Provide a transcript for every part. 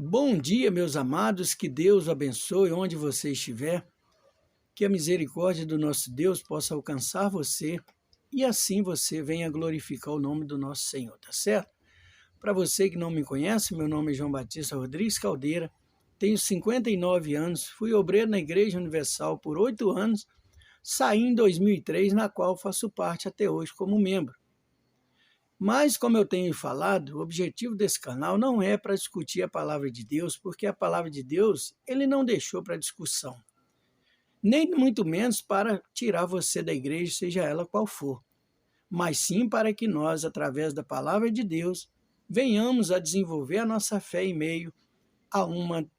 Bom dia, meus amados, que Deus abençoe onde você estiver, que a misericórdia do nosso Deus possa alcançar você e assim você venha glorificar o nome do nosso Senhor, tá certo? Para você que não me conhece, meu nome é João Batista Rodrigues Caldeira, tenho 59 anos, fui obreiro na Igreja Universal por 8 anos, saí em 2003, na qual faço parte até hoje como membro. Mas, como eu tenho falado, o objetivo desse canal não é para discutir a palavra de Deus, porque a palavra de Deus ele não deixou para discussão, nem muito menos para tirar você da igreja, seja ela qual for, mas sim para que nós, através da palavra de Deus, venhamos a desenvolver a nossa fé em meio a uma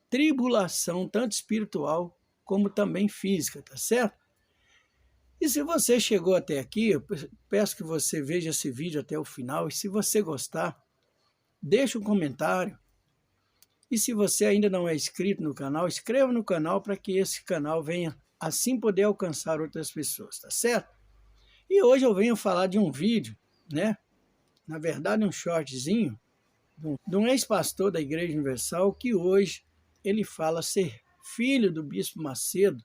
tribulação, tanto espiritual como também física, tá certo? E se você chegou até aqui, eu peço que você veja esse vídeo até o final. E se você gostar, deixe um comentário. E se você ainda não é inscrito no canal, inscreva no canal para que esse canal venha assim poder alcançar outras pessoas, tá certo? E hoje eu venho falar de um vídeo, né? Na verdade, um shortzinho, de um ex-pastor da Igreja Universal que hoje ele fala ser filho do Bispo Macedo,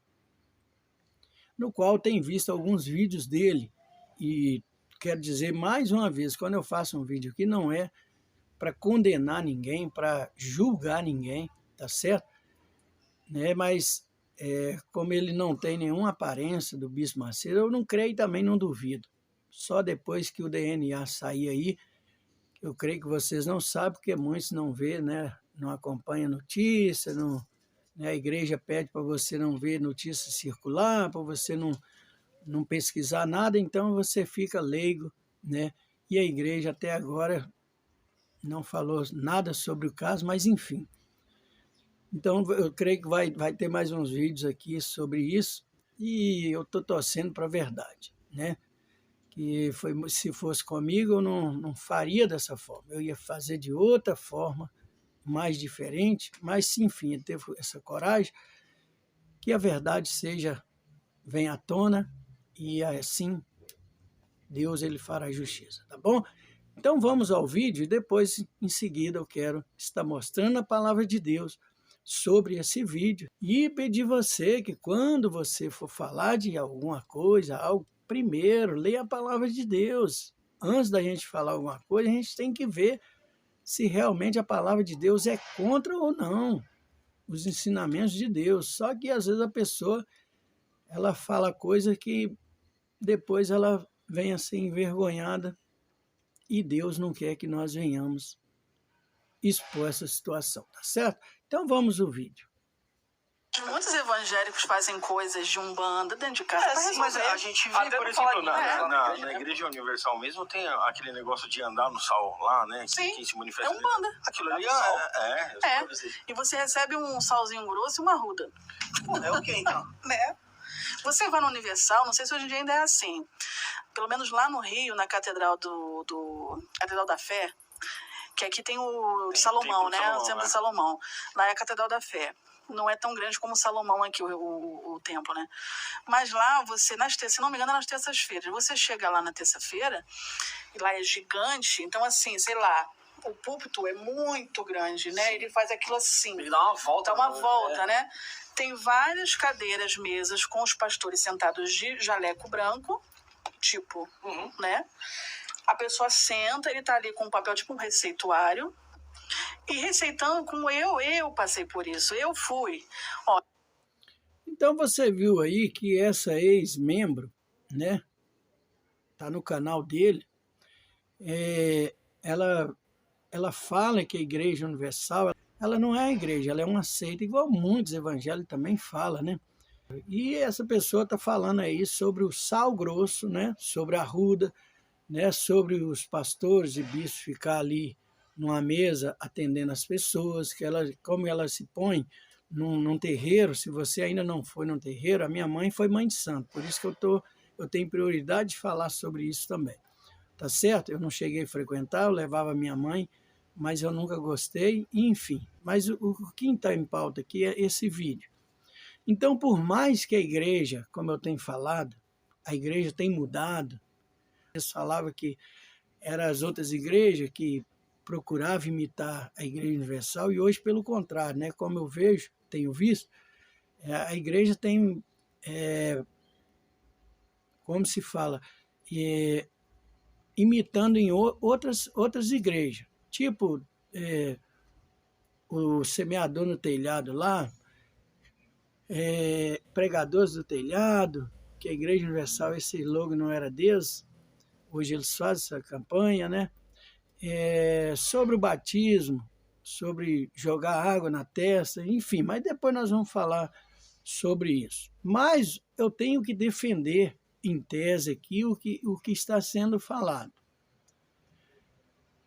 no qual tem visto alguns vídeos dele. E quero dizer mais uma vez, quando eu faço um vídeo aqui, não é para condenar ninguém, para julgar ninguém, tá certo? Né? Mas como ele não tem nenhuma aparência do Bispo Macedo, eu não creio e também não duvido. Só depois que o DNA sair aí, eu creio que vocês não sabem, porque muitos não vê, né? Não acompanham notícia, não... A igreja pede para você não ver notícia circular, para você não pesquisar nada, então você fica leigo, né? E a igreja até agora não falou nada sobre o caso, mas enfim. Então eu creio que vai ter mais uns vídeos aqui sobre isso e eu estou torcendo para a verdade, né? Que se fosse comigo eu não faria dessa forma, eu ia fazer de outra forma, mais diferente, mas enfim, ele teve essa coragem, que a verdade venha à tona e assim Deus ele fará justiça, tá bom? Então vamos ao vídeo e depois em seguida eu quero estar mostrando a palavra de Deus sobre esse vídeo e pedir você que quando você for falar de alguma coisa, algo, primeiro leia a palavra de Deus. Antes da gente falar alguma coisa, a gente tem que ver se realmente a palavra de Deus é contra ou não os ensinamentos de Deus. Só que às vezes a pessoa ela fala coisa que depois ela vem a ser envergonhada e Deus não quer que nós venhamos expor essa situação, tá certo? Então vamos ao vídeo. Muitos evangélicos fazem coisas de umbanda dentro de casa. Sim, mas a gente vê, por exemplo, na Igreja Universal mesmo, tem aquele negócio de andar no sal lá, né? Sim, que se manifesta. é umbanda. Aquilo ali E você recebe um salzinho grosso e uma arruda. É o quê, então? Né? Você vai no Universal, não sei se hoje em dia ainda é assim. Pelo menos lá no Rio, na Catedral Catedral da Fé, que aqui tem o Salomão, né? O Templo de Salomão. Lá é a Catedral da Fé. Não é tão grande como Salomão aqui, o templo, né? Mas lá, se não me engano, é nas terças-feiras. Você chega lá na terça-feira, e lá é gigante, então assim, sei lá, o púlpito é muito grande, né? Ele faz aquilo assim. Ele dá uma volta. Dá uma volta, né? Tem várias cadeiras, mesas, com os pastores sentados de jaleco branco, tipo, né? A pessoa senta, ele tá ali com um papel, tipo um receituário, e receitando como eu passei por isso, eu fui. Ó. Então você viu aí que essa ex-membro, né, tá no canal dele, ela fala que a Igreja Universal, ela não é a igreja, ela é uma seita, igual muitos evangélicos também falam, né? E essa pessoa está falando aí sobre o sal grosso, né, sobre a arruda, né, sobre os pastores e bispos ficar ali numa mesa atendendo as pessoas, como ela se põe num terreiro. Se você ainda não foi num terreiro, a minha mãe foi mãe de santo, por isso que eu tenho prioridade de falar sobre isso também, tá certo? Eu não cheguei a frequentar, eu levava minha mãe, mas eu nunca gostei, enfim. Mas o que está em pauta aqui é esse vídeo. Então, por mais que a igreja, como eu tenho falado, a igreja tem mudado, eles falavam que eram as outras igrejas que procurava imitar a Igreja Universal, e hoje, pelo contrário, né? Como eu vejo, tenho visto, a igreja tem, como se fala, imitando em outras igrejas, tipo o semeador no telhado lá, pregadores do telhado, que a Igreja Universal, esse logo não era deles, hoje eles fazem essa campanha, né? Sobre o batismo, sobre jogar água na testa, enfim, mas depois nós vamos falar sobre isso. Mas eu tenho que defender, em tese aqui, o que está sendo falado.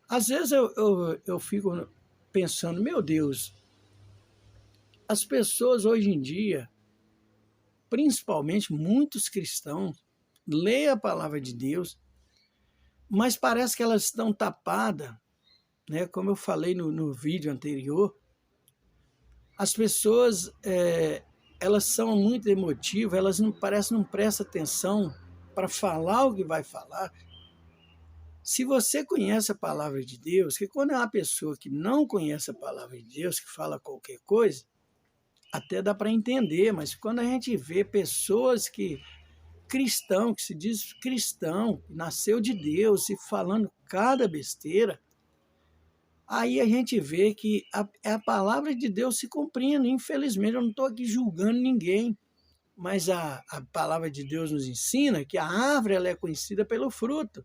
Às vezes eu fico pensando, meu Deus, as pessoas hoje em dia, principalmente muitos cristãos, leem a palavra de Deus, mas parece que elas estão tapadas, né? Como eu falei no vídeo anterior, as pessoas elas são muito emotivas, elas parecem não prestam atenção para falar o que vai falar. Se você conhece a palavra de Deus, que quando é uma pessoa que não conhece a palavra de Deus, que fala qualquer coisa, até dá para entender, mas quando a gente vê pessoas que se diz cristão, nasceu de Deus e falando cada besteira, aí a gente vê que a palavra de Deus se cumprindo. Infelizmente, eu não estou aqui julgando ninguém, mas a palavra de Deus nos ensina que a árvore ela é conhecida pelo fruto.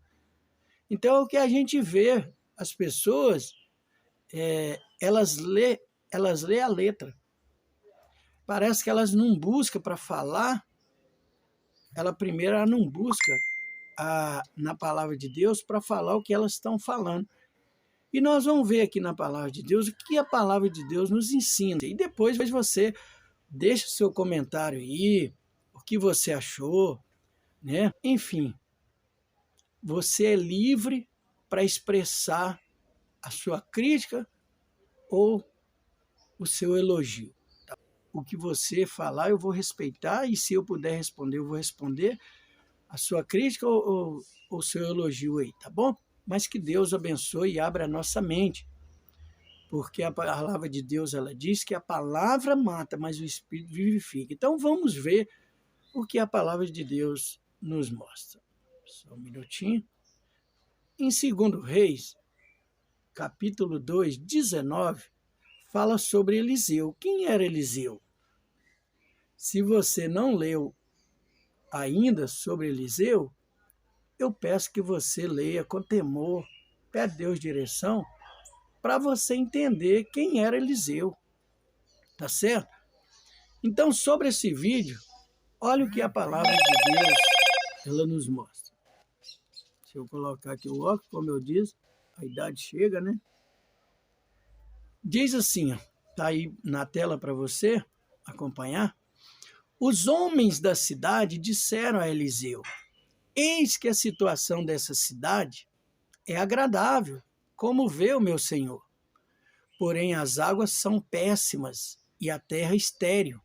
Então, é o que a gente vê, as pessoas, elas lê a letra. Parece que elas não buscam para falar, primeiro ela não busca na palavra de Deus para falar o que elas estão falando. E nós vamos ver aqui na palavra de Deus o que a palavra de Deus nos ensina. E depois você deixa o seu comentário aí, o que você achou, né? Enfim, você é livre para expressar a sua crítica ou o seu elogio. Tá? O que você falar eu vou respeitar, e se eu puder responder, eu vou responder a sua crítica ou o seu elogio aí, tá bom? Mas que Deus abençoe e abra a nossa mente, porque a palavra de Deus ela diz que a palavra mata, mas o Espírito vivifica. Então vamos ver o que a palavra de Deus nos mostra. Só um minutinho. Em 2 Reis, capítulo 2, 19, fala sobre Eliseu. Quem era Eliseu? Se você não leu ainda sobre Eliseu, eu peço que você leia com temor, pede a Deus direção, para você entender quem era Eliseu. Tá certo? Então, sobre esse vídeo, olha o que a palavra de Deus ela nos mostra. Se eu colocar aqui o óculos, como eu disse, a idade chega, né? Diz assim, está aí na tela para você acompanhar. Os homens da cidade disseram a Eliseu: eis que a situação dessa cidade é agradável, como vê o meu senhor. Porém, as águas são péssimas e a terra estéril.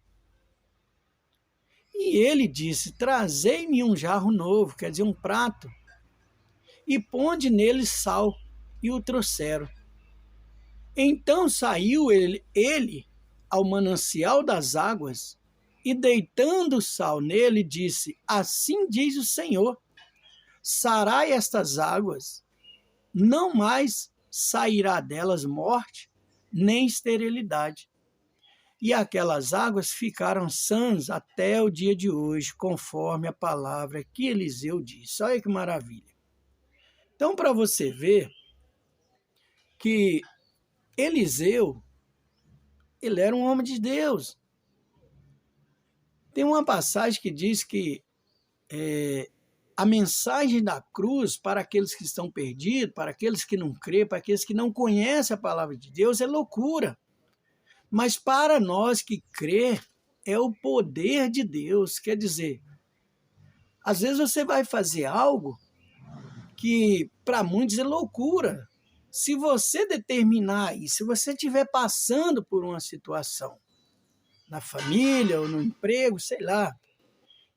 E ele disse: trazei-me um jarro novo, quer dizer, um prato, e ponde nele sal, e o trouxeram. Então saiu ele ao manancial das águas, e deitando o sal nele, disse: assim diz o Senhor, sarai estas águas, não mais sairá delas morte, nem esterilidade. E aquelas águas ficaram sãs até o dia de hoje, conforme a palavra que Eliseu disse. Olha que maravilha. Então, para você ver que Eliseu, ele era um homem de Deus. Tem uma passagem que diz que a mensagem da cruz para aqueles que estão perdidos, para aqueles que não crêem, para aqueles que não conhecem a palavra de Deus, é loucura. Mas para nós que crê, é o poder de Deus. Quer dizer, às vezes você vai fazer algo que para muitos é loucura. Se você determinar isso, se você estiver passando por uma situação, na família ou no emprego, sei lá,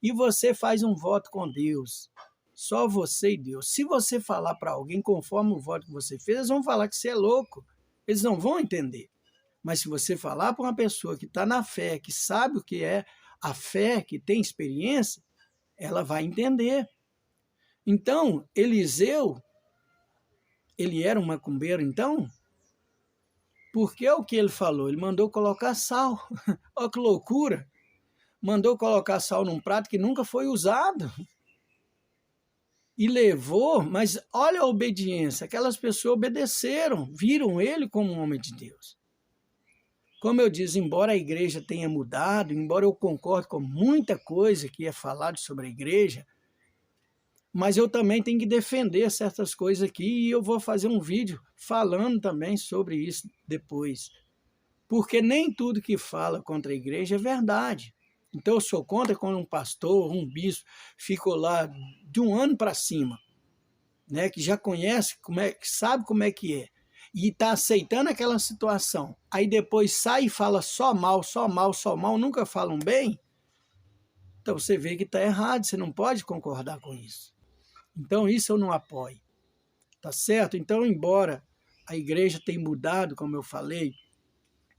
e você faz um voto com Deus, Só você e Deus. Se você falar para alguém conforme o voto que você fez, eles vão falar que você é louco. Eles não vão entender. Mas se você falar para uma pessoa que está na fé, que sabe o que é a fé, que tem experiência, ela vai entender. Então, Eliseu, ele era um macumbeiro, então? Porque é o que ele falou, ele mandou colocar sal. Olha que loucura! Mandou colocar sal num prato que nunca foi usado. E levou, mas olha a obediência, aquelas pessoas obedeceram, viram ele como um homem de Deus. Como eu disse, embora a igreja tenha mudado, embora eu concorde com muita coisa que é falado sobre a igreja, mas eu também tenho que defender certas coisas aqui e eu vou fazer um vídeo falando também sobre isso depois. Porque nem tudo que fala contra a igreja é verdade. Então eu sou contra quando um pastor, um bispo, ficou lá de um ano para cima, né, que já conhece, que sabe como é que é, e está aceitando aquela situação. Aí depois sai e fala só mal, só mal, só mal, nunca falam bem. Então você vê que está errado, você não pode concordar com isso. Então isso eu não apoio, tá certo? Então, embora a igreja tenha mudado, como eu falei,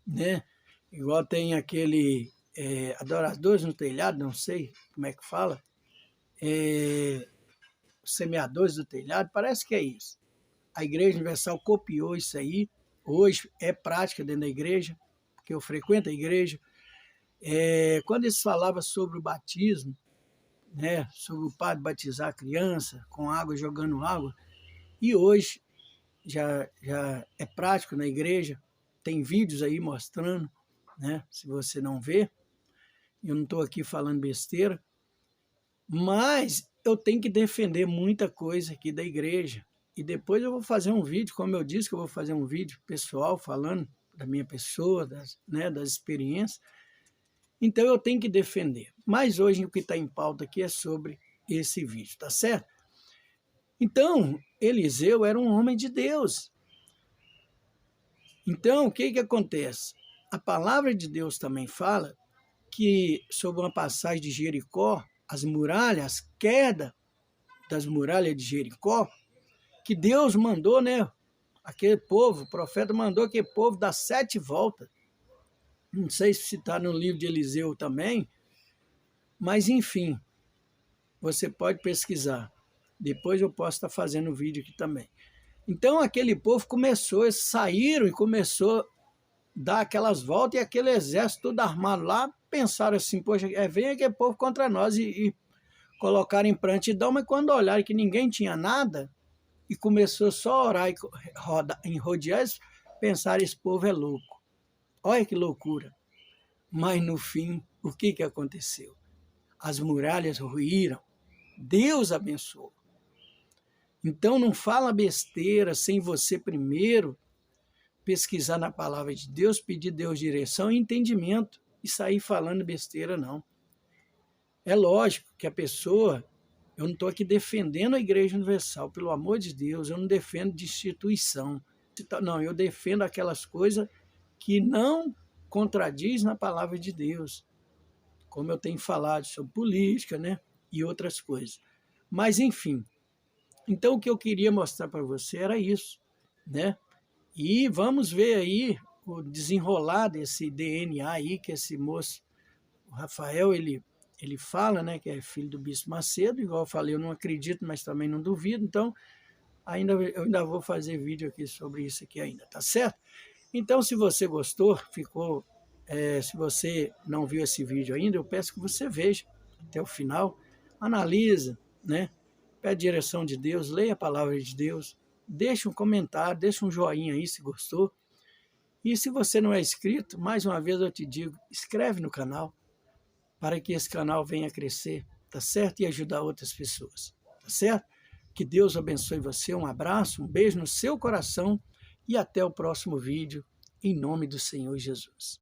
né, igual tem aquele adoradores no telhado, não sei como é que fala, semeadores do telhado, parece que é isso. A Igreja Universal copiou isso aí, hoje é prática dentro da igreja, porque eu frequento a igreja. Quando eles falavam sobre o batismo, né, sobre o padre batizar a criança com água, jogando água, e hoje já é prático na igreja, tem vídeos aí mostrando, né, se você não vê, eu não estou aqui falando besteira, mas eu tenho que defender muita coisa aqui da igreja. E depois eu vou fazer um vídeo, como eu disse que eu vou fazer um vídeo pessoal falando da minha pessoa, das experiências. Então eu tenho que defender. Mas hoje o que está em pauta aqui é sobre esse vídeo, tá certo? Então, Eliseu era um homem de Deus. Então, o que acontece? A palavra de Deus também fala que, sobre uma passagem de Jericó, as muralhas, queda das muralhas de Jericó, que Deus mandou, né? Aquele povo, o profeta mandou aquele povo dar 7 voltas. Não sei se está no livro de Eliseu também, mas enfim, você pode pesquisar. Depois eu posso estar fazendo vídeo aqui também. Então aquele povo começou, eles saíram e começou a dar aquelas voltas e aquele exército todo armado lá, pensaram assim, poxa, vem aquele povo contra nós e colocaram em prontidão, mas quando olharam que ninguém tinha nada e começou só a orar e rodear, pensaram, esse povo é louco. Olha que loucura. Mas no fim, o que aconteceu? As muralhas ruíram. Deus abençoou. Então não fala besteira sem você primeiro pesquisar na palavra de Deus, pedir Deus direção e entendimento e sair falando besteira, não. É lógico que a pessoa, eu não estou aqui defendendo a Igreja Universal, pelo amor de Deus, eu não defendo de instituição. Não, eu defendo aquelas coisas que não contradiz na palavra de Deus, como eu tenho falado sobre política, né, e outras coisas. Mas, enfim, então o que eu queria mostrar para você era isso, né? E vamos ver aí o desenrolar desse DNA aí, que esse moço, o Rafael, ele fala, né, que é filho do Bispo Macedo, igual eu falei, eu não acredito, mas também não duvido, então eu ainda vou fazer vídeo aqui sobre isso aqui ainda, tá certo? Então, se você gostou, se você não viu esse vídeo ainda, eu peço que você veja até o final, analisa, né? Pede direção de Deus, leia a palavra de Deus, deixa um comentário, deixa um joinha aí se gostou. E se você não é inscrito, mais uma vez eu te digo, inscreve no canal, para que esse canal venha a crescer, tá certo? E ajudar outras pessoas, tá certo? Que Deus abençoe você, um abraço, um beijo no seu coração, e até o próximo vídeo, em nome do Senhor Jesus.